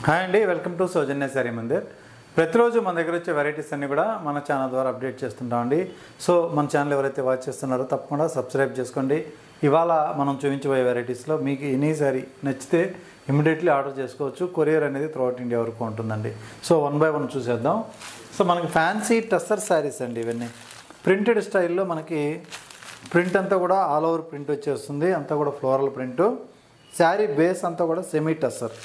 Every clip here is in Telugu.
హాయ్ అండి, వెల్కమ్ టు సౌజన్య శారీ మందిర్. ప్రతిరోజు మన దగ్గర వచ్చే వెరైటీస్ అన్నీ కూడా మన ఛానల్ ద్వారా అప్డేట్ చేస్తుంటామండి. సో మన ఛానల్ ఎవరైతే వాచ్ చేస్తున్నారో తప్పకుండా సబ్స్క్రైబ్ చేసుకోండి. ఇవాళ మనం చూపించబోయే వెరైటీస్లో మీకు ఎనీ శారీ నచ్చితే ఇమీడియట్లీ ఆర్డర్ చేసుకోవచ్చు. కొరియర్ అనేది త్రూఅవుట్ ఇండియా వరకు ఉంటుందండి. సో వన్ బై వన్ చూసేద్దాం. సో మనకి ఫ్యాన్సీ టస్సర్ శారీస్ అండి. ఇవన్నీ ప్రింటెడ్ స్టైల్లో మనకి ప్రింట్ అంతా కూడా ఆల్ ఓవర్ ప్రింట్ వచ్చేస్తుంది. అంతా కూడా ఫ్లోరల్ ప్రింట్. శారీ బేస్ అంతా కూడా సెమీ టస్సర్.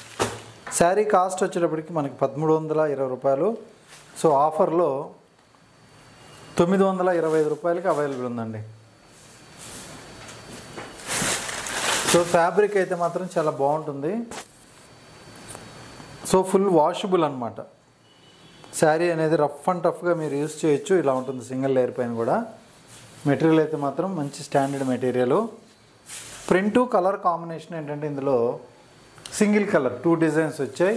శారీ కాస్ట్ వచ్చేటప్పటికి మనకి 1320 రూపాయలు. సో ఆఫర్లో 925 రూపాయలకి అవైలబుల్ ఉందండి. సో ఫ్యాబ్రిక్ అయితే మాత్రం చాలా బాగుంటుంది. సో ఫుల్ వాషబుల్ అనమాట. శారీ అనేది రఫ్ అండ్ టఫ్గా మీరు యూజ్ చేయొచ్చు. ఇలా ఉంటుంది సింగిల్ లేయర్ పైన కూడా. మెటీరియల్ అయితే మాత్రం మంచి standard material. Print colour combination ఏంటంటే ఇందులో సింగిల్ కలర్ 2 డిజైన్స్ వచ్చాయి.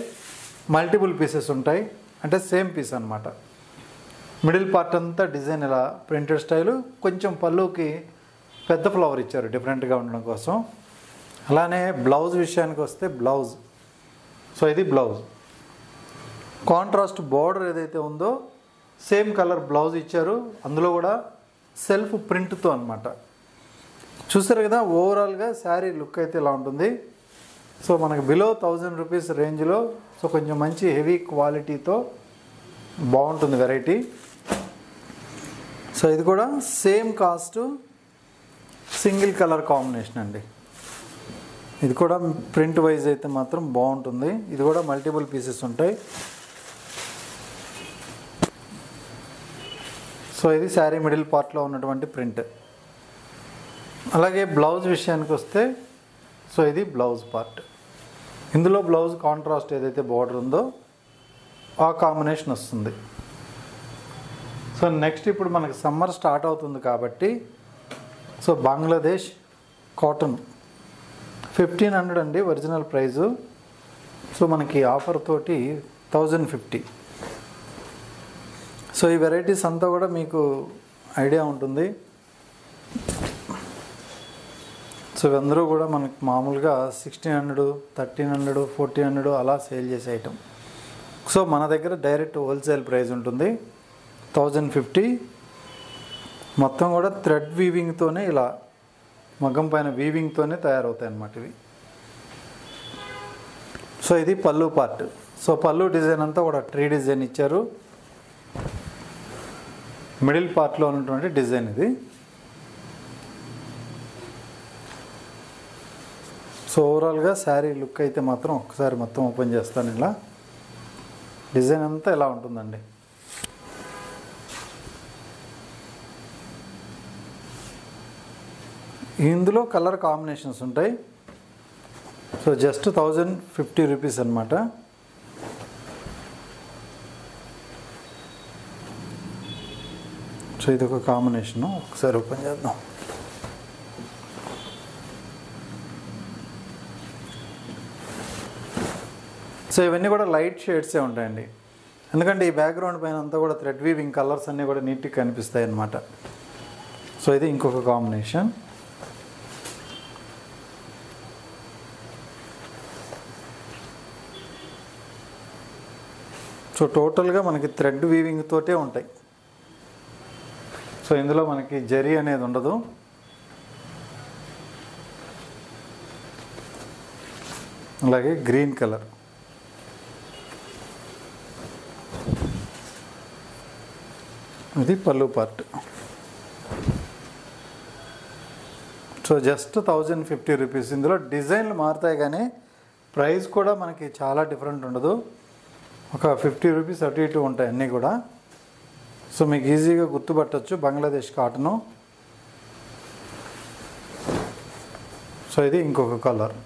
మల్టిపుల్ పీసెస్ ఉంటాయి, అంటే సేమ్ పీస్ అనమాట. మిడిల్ పార్ట్ అంతా డిజైన్ ఇలా ప్రింటెడ్ స్టైలు. కొంచెం పళ్ళుకి పెద్ద ఫ్లవర్ ఇచ్చారు డిఫరెంట్గా ఉండడం కోసం. అలానే బ్లౌజ్ విషయానికి వస్తే బ్లౌజ్, సో ఇది బ్లౌజ్. కాంట్రాస్ట్ బార్డర్ ఏదైతే ఉందో సేమ్ కలర్ బ్లౌజ్ ఇచ్చారు. అందులో కూడా సెల్ఫ్ ప్రింట్తో అనమాట. చూసారు కదా, ఓవరాల్గా శారీ లుక్ అయితే ఇలా ఉంటుంది. సో మనకు బిలో 1000 రూపీస్ రేంజ్లో, సో కొంచెం మంచి హెవీ క్వాలిటీతో బాగుంటుంది వెరైటీ. సో ఇది కూడా same cost, single colour combination అండి. ఇది కూడా ప్రింట్ వైజ్ అయితే మాత్రం బాగుంటుంది. ఇది కూడా మల్టిపుల్ పీసెస్ ఉంటాయి. సో ఇది శారీ మిడిల్ పార్ట్లో ఉన్నటువంటి ప్రింట్. అలాగే బ్లౌజ్ విషయానికి వస్తే, సో ఇది బ్లౌజ్ పార్ట్. ఇందులో బ్లౌజ్ కాంట్రాస్ట్ ఏదైతే బార్డర్ ఉందో ఆ కాంబినేషన్ వస్తుంది. సో నెక్స్ట్ ఇప్పుడు మనకి సమ్మర్ స్టార్ట్ అవుతుంది కాబట్టి, సో బంగ్లాదేశ్ కాటన్ 1500 అండి ఒరిజినల్ ప్రైజు. సో మనకి ఆఫర్ తోటి 1050. సో ఈ వెరైటీస్ అంతా కూడా మీకు ఐడియా ఉంటుంది. సో అందరూ కూడా మనకి మామూలుగా 1600, 1300, 1400 అలా సేల్ చేసే ఐటమ్. సో మన దగ్గర డైరెక్ట్ హోల్సేల్ ప్రైస్ ఉంటుంది 1050. మొత్తం కూడా థ్రెడ్ వీవింగ్తోనే, ఇలా మగ్గం పైన వీవింగ్తోనే తయారవుతాయి అన్నమాట ఇవి. సో ఇది పళ్ళు పార్ట్. సో పళ్ళు డిజైన్ అంతా కూడా ట్రీ డిజైన్ ఇచ్చారు. మిడిల్ పార్ట్లో ఉన్నటువంటి డిజైన్ ఇది. సో ఓవరాల్గా శారీ లుక్ అయితే మాత్రం ఒక్కసారి మొత్తం ఓపెన్ చేస్తాను. ఇలా డిజైన్ అంతా ఇలా ఉంటుందండి. ఇందులో కలర్ కాంబినేషన్స్ ఉంటాయి. సో జస్ట్ 1050 రూపీస్ అనమాట. సో ఇది ఒక కాంబినేషను. ఒకసారి ఓపెన్ చేద్దాం. సో ఇవన్నీ కూడా లైట్ షేడ్సే ఉంటాయండి. ఎందుకంటే ఈ బ్యాక్గ్రౌండ్ పైన అంతా కూడా థ్రెడ్ వీవింగ్ కలర్స్ అన్నీ కూడా నీట్గా కనిపిస్తాయి అన్నమాట. సో ఇది ఇంకొక కాంబినేషన్. సో టోటల్గా మనకి థ్రెడ్ వీవింగ్ తోటే ఉంటాయి. సో ఇందులో మనకి జరీ అనేది ఉండదు. అలాగే గ్రీన్ కలర్. ఇది పళ్ళు పార్ట్. So just 1050 rupees. ఇందులో డిజైన్లు మారుతాయి కానీ ప్రైస్ కూడా మనకి చాలా డిఫరెంట్ ఉండదు. ఒక 50 రూపీస్ అటు ఇటు ఉంటాయి అన్నీ కూడా. సో మీకు ఈజీగా గుర్తుపట్టచ్చు బంగ్లాదేశ్ కాటను. సో ఇది ఇంకొక కలర్.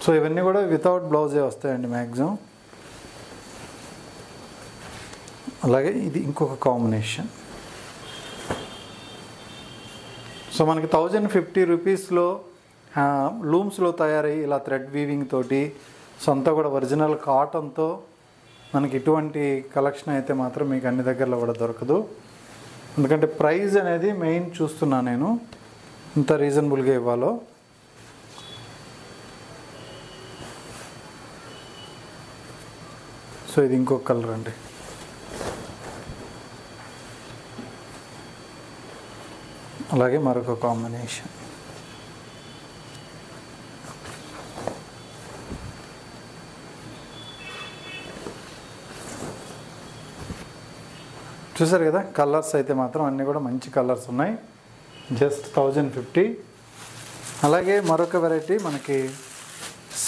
సో ఇవన్నీ కూడా వితౌట్ బ్లౌజే వస్తాయండి మ్యాక్సిమం. అలాగే ఇది ఇంకొక కాంబినేషన్. సో మనకి 1050 రూపీస్లో లూమ్స్లో తయారయ్యి ఇలా థ్రెడ్ వీవింగ్ తోటి, సో అంతా కూడా ఒరిజినల్ కాటన్తో మనకి ఇటువంటి కలెక్షన్ అయితే మాత్రం మీకు అన్ని దగ్గరలో కూడా దొరకదు. ఎందుకంటే ప్రైస్ అనేది మెయిన్ చూస్తున్నా నేను, ఇంత రీజనబుల్గా ఇవ్వాలో. సో ఇది ఇంకొక కలర్ అండి. అలాగే మరొక కాంబినేషన్. చూసారు కదా, కలర్స్ అయితే మాత్రం అన్నీ కూడా మంచి కలర్స్ ఉన్నాయి. జస్ట్ 1050. అలాగే మరొక వెరైటీ మనకి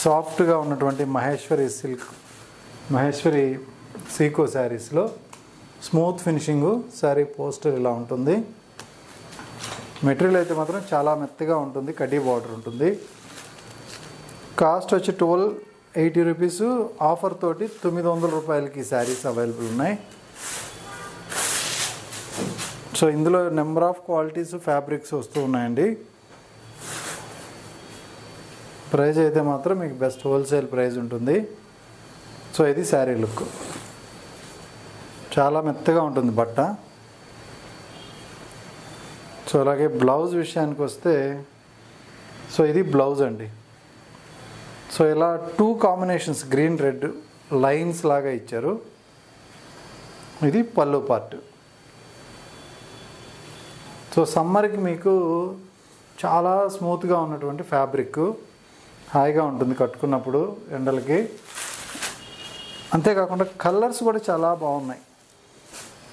సాఫ్ట్గా ఉన్నటువంటి మహేశ్వరి సీకో శారీస్లో స్మూత్ ఫినిషింగు శారీ పోస్టర్ ఇలా ఉంటుంది. మెటీరియల్ అయితే మాత్రం చాలా మెత్తగా ఉంటుంది, కడ్డీ బార్డర్ ఉంటుంది. కాస్ట్ వచ్చి 1280 రూపీస్. ఆఫర్ తోటి 900 రూపాయలకి శారీస్ అవైలబుల్ ఉన్నాయి. సో ఇందులో నెంబర్ ఆఫ్ క్వాలిటీస్ ఫ్యాబ్రిక్స్ వస్తూ ఉన్నాయండి. ప్రైస్ అయితే మాత్రం మీకు బెస్ట్ హోల్సేల్ ప్రైస్ ఉంటుంది. సో ఇది శారీ లుక్. చాలా మెత్తగా ఉంటుంది బట్ట. సో అలాగే బ్లౌజ్ విషయానికి వస్తే, సో ఇది బ్లౌజ్ అండి. సో ఇలా 2 కాంబినేషన్స్ గ్రీన్ రెడ్ లైన్స్ లాగా ఇచ్చారు. ఇది పళ్ళు పార్ట్. సో సమ్మర్కి మీకు చాలా స్మూత్గా ఉన్నటువంటి ఫ్యాబ్రిక్, హాయిగా ఉంటుంది కట్టుకున్నప్పుడు ఎండలకి. అంతేకాకుండా కలర్స్ కూడా చాలా బాగున్నాయి.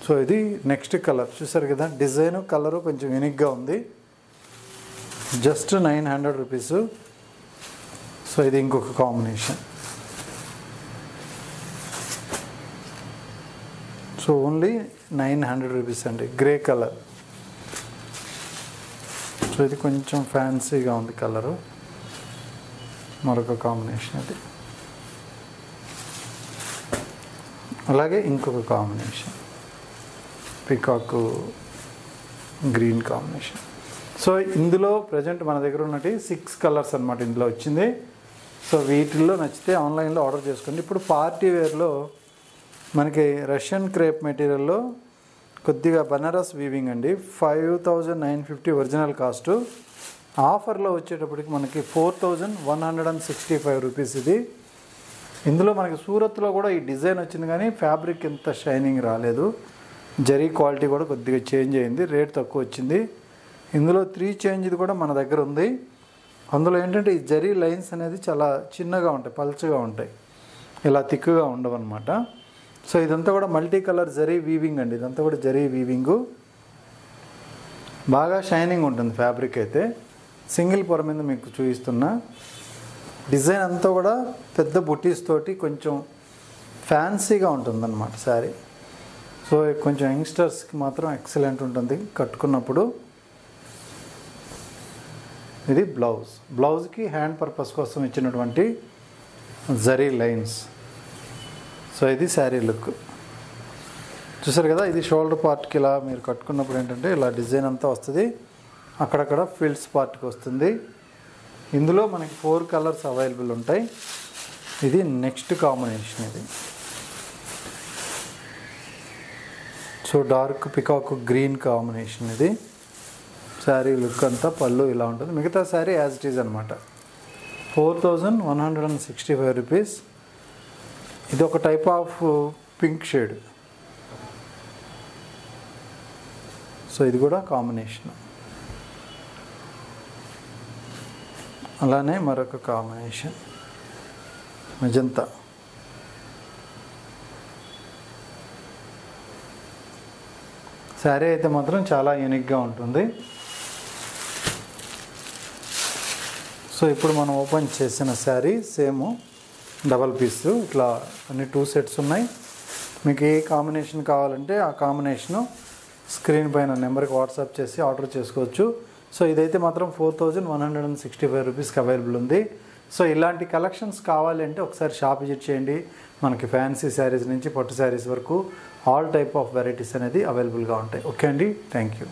సో ఇది నెక్స్ట్ కలర్ చూసారు కదా, డిజైన్ కలరు కొంచెం యూనిక్గా ఉంది. Just 900 rupees. సో ఇది ఇంకొక కాంబినేషన్. సో ఓన్లీ 900 రూపీస్ అండి. Grey colour. సో ఇది కొంచెం ఫ్యాన్సీగా ఉంది కలరు. మరొక కాంబినేషన్ అది. అలాగే ఇంకొక combination peacock green combination. So ఇందులో ప్రజెంట్ మన దగ్గర ఉన్నట్టు 6 కలర్స్ అనమాట ఇందులో వచ్చింది. సో వీటిల్లో నచ్చితే ఆన్లైన్లో ఆర్డర్ చేసుకోండి. ఇప్పుడు పార్టీ వేర్లో మనకి రష్యన్ క్రేప్ మెటీరియల్లో కొద్దిగా బనారస్ వీవింగ్ అండి. 5950 ఒరిజినల్ కాస్ట్. ఆఫర్లో వచ్చేటప్పటికి మనకి 4165 రూపీస్ ఇది. ఇందులో మనకి సూరత్లో కూడా ఈ డిజైన్ వచ్చింది కానీ ఫ్యాబ్రిక్ ఎంత షైనింగ్ రాలేదు. జరీ క్వాలిటీ కూడా కొద్దిగా చేంజ్ అయింది, రేట్ తక్కువ వచ్చింది. ఇందులో 3 చేంజ్ది కూడా మన దగ్గర ఉంది. అందులో ఏంటంటే ఈ జరీ లైన్స్ అనేది చాలా చిన్నగా ఉంటాయి, పల్చగా ఉంటాయి, ఇలా థిక్గా ఉండవు అనమాట. సో ఇదంతా కూడా మల్టీ కలర్ జరీ వీవింగ్ అండి. ఇదంతా కూడా జరీ వీవింగు, బాగా షైనింగ్ ఉంటుంది ఫ్యాబ్రిక్ అయితే. సింగిల్ పొర మీద మీకు చూపిస్తున్నా. డిజైన్ అంతా కూడా పెద్ద బుటీస్ తోటి కొంచెం ఫ్యాన్సీగా ఉంటుందన్నమాట శారీ. సో కొంచెం యంగ్స్టర్స్కి మాత్రం ఎక్సలెంట్ ఉంటుంది కట్టుకున్నప్పుడు. ఇది బ్లౌజ్. బ్లౌజ్కి హ్యాండ్ పర్పస్ కోసం ఇచ్చినటువంటి జరీ లైన్స్. సో ఇది శారీ లుక్. చూసారు కదా, ఇది షోల్డర్ పార్ట్కి ఇలా మీరు కట్టుకున్నప్పుడు ఏంటంటే ఇలా డిజైన్ అంతా వస్తుంది, అక్కడక్కడ ఫిల్స్ పార్ట్కి వస్తుంది. ఇందులో మనకి 4 కలర్స్ అవైలబుల్ ఉంటాయి. ఇది నెక్స్ట్ కాంబినేషన్. ఇది so dark peacock green combination. ఇది శారీ లుక్ అంతా, పళ్ళు ఇలా ఉంటుంది. మిగతా శారీ యాజ్ ఇట్ ఈజ్ అనమాట. 4165 రూపీస్. ఇది ఒక type of pink shade. So ఇది కూడా కాంబినేషన్. అలానే మరొక కాంబినేషన్ మెజంతా. శారీ అయితే మాత్రం చాలా యూనిక్గా ఉంటుంది. సో ఇప్పుడు మనం ఓపెన్ చేసిన శారీ సేమ్ డబల్ పీస్. ఇట్లా అన్ని 2 సెట్స్ ఉన్నాయి. మీకు ఏ కాంబినేషన్ కావాలంటే ఆ కాంబినేషను స్క్రీన్ పైన నెంబర్కి వాట్సాప్ చేసి ఆర్డర్ చేసుకోవచ్చు. సో ఇదైతే మాత్రం 4165 రూపీస్కి అవైలబుల్ ఉంది. సో ఇలాంటి కలెక్షన్స్ కావాలి అంటే ఒకసారి షాప్ విజిట్ చేయండి. మనకి ఫ్యాన్సీ శారీస్ నుంచి పట్టు శారీస్ వరకు ఆల్ టైప్ ఆఫ్ వెరైటీస్ అనేది అవైలబుల్గా ఉంటాయి. ఓకే అండి, థ్యాంక్ యూ.